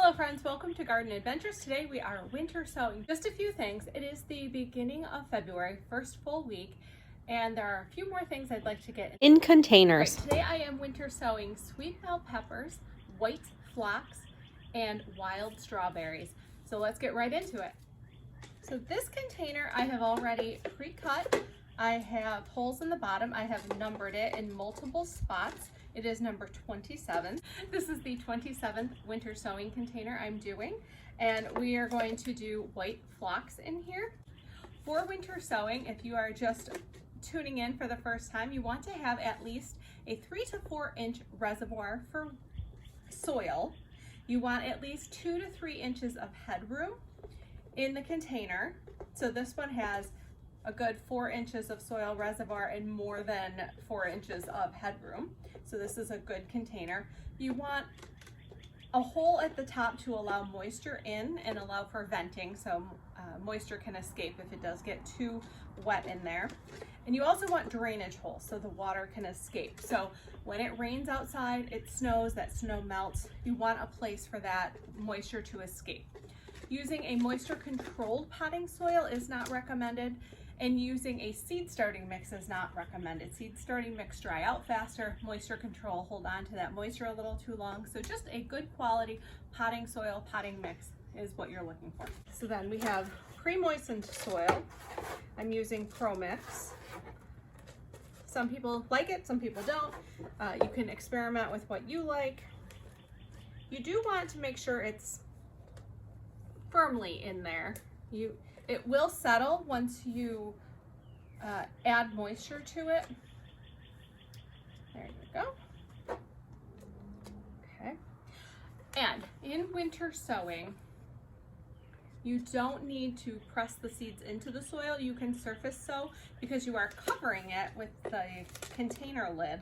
Hello friends, welcome to Garden Adventures. Today we are winter sowing. Just a few things. It is the beginning of February, first full week, and there are a few more things I'd like to get in containers. Right, today I am winter sowing sweet bell peppers, white phlox, and wild strawberries. So let's get right into it. So this container I have already pre-cut. I have holes in the bottom. I have numbered it in multiple spots. It is number 27. This is the 27th winter sowing container I'm doing, and we are going to do white phlox in here. For winter sowing, if you are just tuning in for the first time, you want to have at least a 3 to 4 inch reservoir for soil. You want at least 2 to 3 inches of headroom in the container. So this one has a good 4 inches of soil reservoir and more than 4 inches of headroom. So this is a good container. You want a hole at the top to allow moisture in and allow for venting, so moisture can escape if it does get too wet in there. And you also want drainage holes so the water can escape. So when it rains outside, it snows, that snow melts, you want a place for that moisture to escape. Using a moisture controlled potting soil is not recommended, and using a seed starting mix is not recommended. Seed starting mix dry out faster, moisture control hold on to that moisture a little too long. So just a good quality potting soil, potting mix is what you're looking for. So then we have pre-moistened soil. I'm using Pro Mix. Some people like it, some people don't. You can experiment with what you like. You do want to make sure it's firmly in there. It will settle once you add moisture to it. There you go. Okay. And in winter sowing, you don't need to press the seeds into the soil. You can surface sow because you are covering it with the container lid.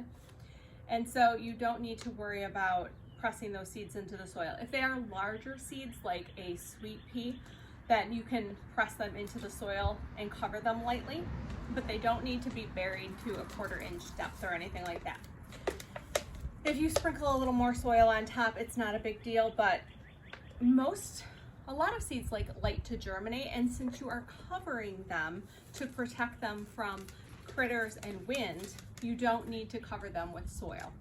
And so you don't need to worry about pressing those seeds into the soil. If they are larger seeds like a sweet pea, then you can press them into the soil and cover them lightly, but they don't need to be buried to a 1/4 inch depth or anything like that. If you sprinkle a little more soil on top, it's not a big deal, but a lot of seeds like light to germinate, and since you are covering them to protect them from critters and wind, you don't need to cover them with soil.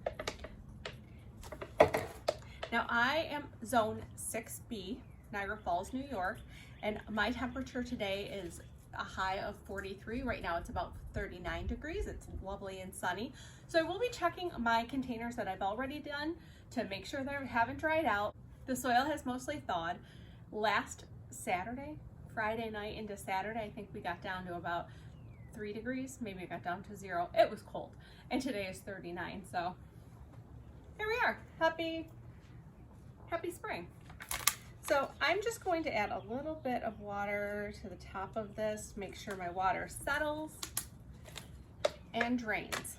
Now I am zone 6B, Niagara Falls, New York, and my temperature today is a high of 43. Right now it's about 39 degrees. It's lovely and sunny. So I will be checking my containers that I've already done to make sure they haven't dried out. The soil has mostly thawed. Last Saturday, Friday night into Saturday, I think we got down to about 3 degrees. Maybe it got down to 0. It was cold. And today is 39. So here we are. Happy spring. So I'm just going to add a little bit of water to the top of this, make sure my water settles and drains.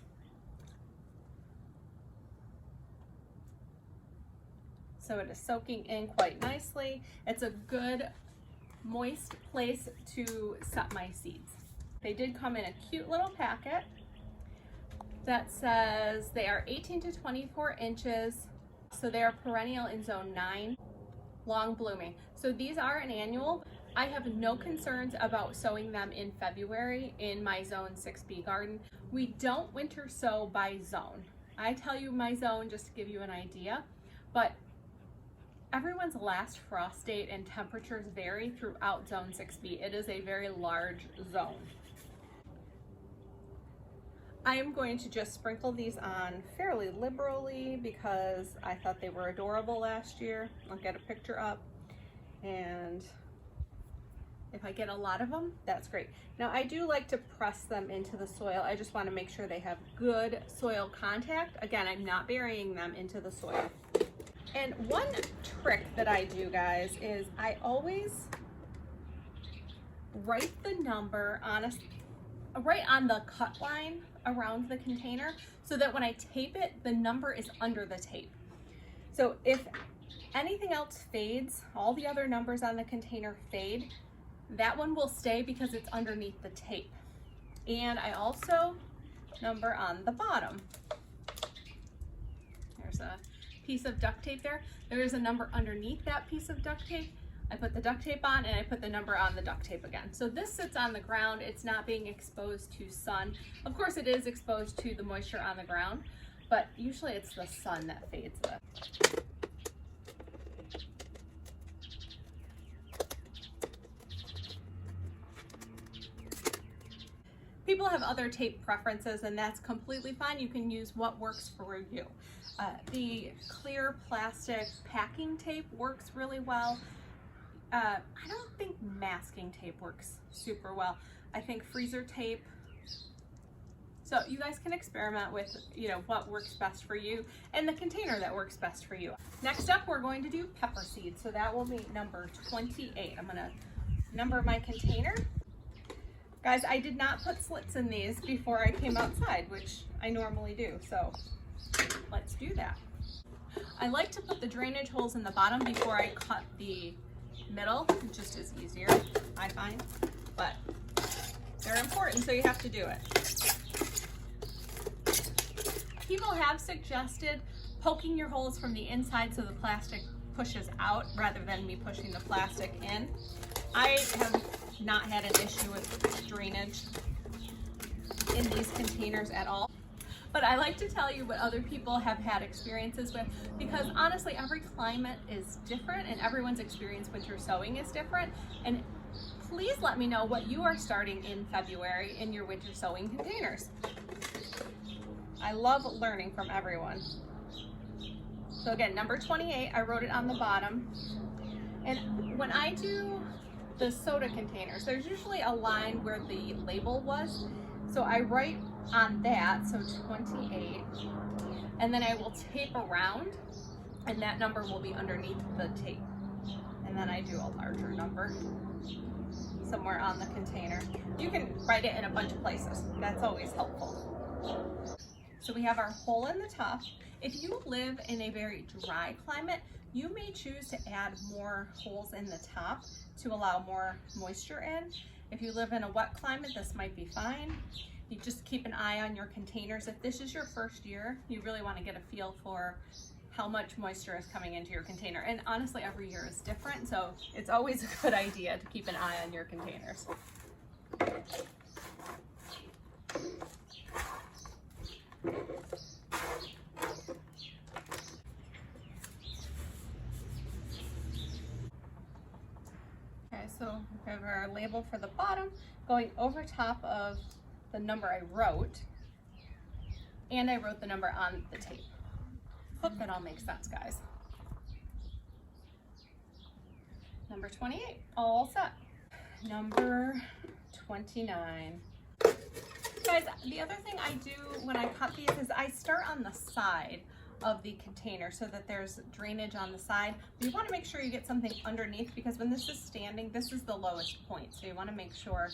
So it is soaking in quite nicely. It's a good moist place to set my seeds. They did come in a cute little packet that says they are 18 to 24 inches. So they are perennial in zone 9. Long blooming. So these are an annual. I have no concerns about sowing them in February in my zone 6B garden. We don't winter sow by zone. I tell you my zone just to give you an idea, but everyone's last frost date and temperatures vary throughout zone 6B. It is a very large zone. I am going to just sprinkle these on fairly liberally because I thought they were adorable last year. I'll get a picture up, and if I get a lot of them, that's great. Now I do like to press them into the soil. I just want to make sure they have good soil contact. Again, I'm not burying them into the soil. And one trick that I do, guys, is I always write the number right on the cut line around the container so that when I tape it, the number is under the tape. So if anything else fades, all the other numbers on the container fade, that one will stay because it's underneath the tape. And I also number on the bottom. There's a piece of duct tape there, there is a number underneath that piece of duct tape. I put the duct tape on and I put the number on the duct tape again. So this sits on the ground. It's not being exposed to sun. Of course it is exposed to the moisture on the ground, but usually it's the sun that fades it. People have other tape preferences, and that's completely fine. You can use what works for you. The clear plastic packing tape works really well. I don't think masking tape works super well. I think freezer tape. So you guys can experiment with, what works best for you and the container that works best for you. Next up, we're going to do pepper seeds. So that will be number 28. I'm gonna number my container. Guys, I did not put slits in these before I came outside, which I normally do. So let's do that. I like to put the drainage holes in the bottom before I cut the middle. It just is easier, I find, but they're important, so you have to do it. People have suggested poking your holes from the inside so the plastic pushes out rather than me pushing the plastic in. I have not had an issue with drainage in these containers at all. But I like to tell you what other people have had experiences with, because honestly, every climate is different and everyone's experience winter sowing is different. And please let me know what you are starting in February in your winter sowing containers. I love learning from everyone. So again, number 28, I wrote it on the bottom. And when I do the soda containers, there's usually a line where the label was. So I write on that, so 28, and then I will tape around, and that number will be underneath the tape. And then I do a larger number somewhere on the container. You can write it in a bunch of places. That's always helpful. So we have our hole in the top. If you live in a very dry climate, you may choose to add more holes in the top to allow more moisture in. If you live in a wet climate, this might be fine. You just keep an eye on your containers. If this is your first year, you really want to get a feel for how much moisture is coming into your container. And honestly, every year is different, so it's always a good idea to keep an eye on your containers. Okay, so we have our label for the bottom going over top of the number I wrote, and I wrote the number on the tape. Hope that all makes sense, guys. Number 28, all set. Number 29. Guys, the other thing I do when I cut these is I start on the side of the container so that there's drainage on the side. You want to make sure you get something underneath, because when this is standing, this is the lowest point. So you want to make sure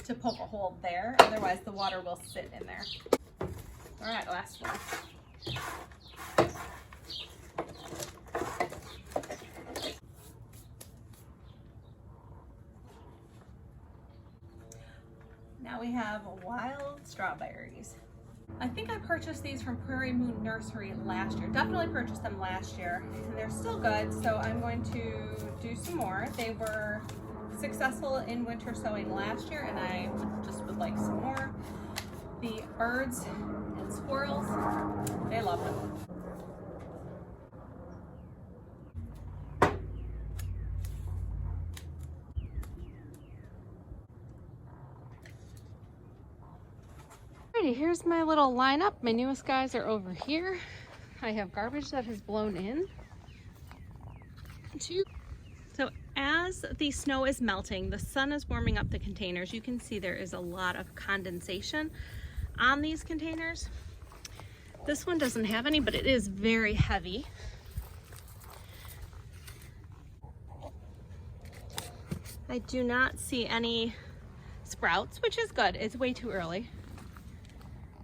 to poke a hole there, otherwise the water will sit in there. All right, last one. Now we have wild strawberries. I think I purchased these from Prairie Moon Nursery last year. Definitely purchased them last year, and they're still good, so I'm going to do some more. They were successful in winter sowing last year, and I just would like some more. The birds and squirrels, they love them. Here's my little lineup. My newest guys are over here. I have garbage that has blown in. So as the snow is melting, the sun is warming up the containers. You can see there is a lot of condensation on these containers. This one doesn't have any, but it is very heavy. I do not see any sprouts, which is good. It's way too early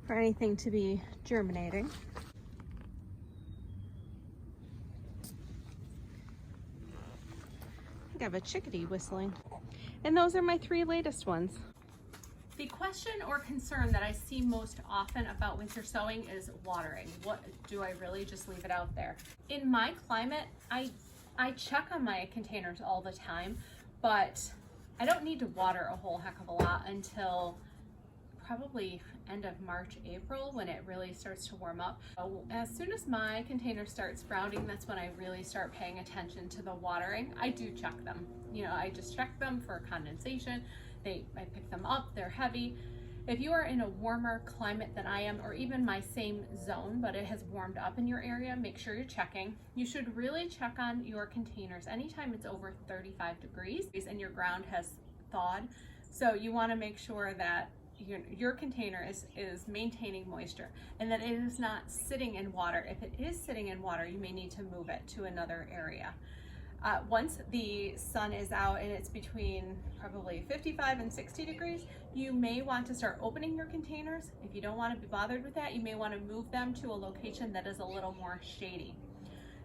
for anything to be germinating. I think I have a chickadee whistling. And those are my 3 latest ones. The question or concern that I see most often about winter sowing is watering. What do I really just leave it out there? In my climate, I check on my containers all the time, but I don't need to water a whole heck of a lot until probably end of March, April, when it really starts to warm up. So as soon as my container starts sprouting, that's when I really start paying attention to the watering. I do check them. You know, I just check them for condensation. I pick them up, they're heavy. If you are in a warmer climate than I am, or even my same zone, but it has warmed up in your area, make sure you're checking. You should really check on your containers anytime it's over 35 degrees and your ground has thawed. So you want to make sure that your container is maintaining moisture and that it is not sitting in water. If it is sitting in water, you may need to move it to another area. Once the sun is out and it's between probably 55 and 60 degrees, you may want to start opening your containers. If you don't want to be bothered with that, you may want to move them to a location that is a little more shady.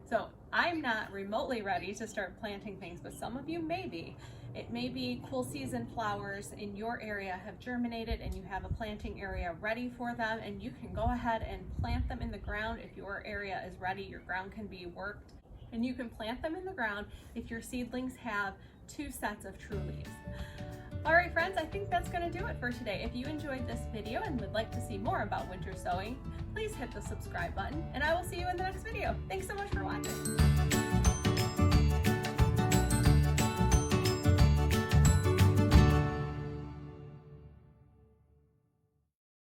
So I'm not remotely ready to start planting things, but some of you may be. It may be cool season flowers in your area have germinated and you have a planting area ready for them, and you can go ahead and plant them in the ground. If your area is ready, your ground can be worked, and you can plant them in the ground if your seedlings have 2 sets of true leaves. All right, friends, I think that's going to do it for today. If you enjoyed this video and would like to see more about winter sowing, please hit the subscribe button, and I will see you in the next video. Thanks so much.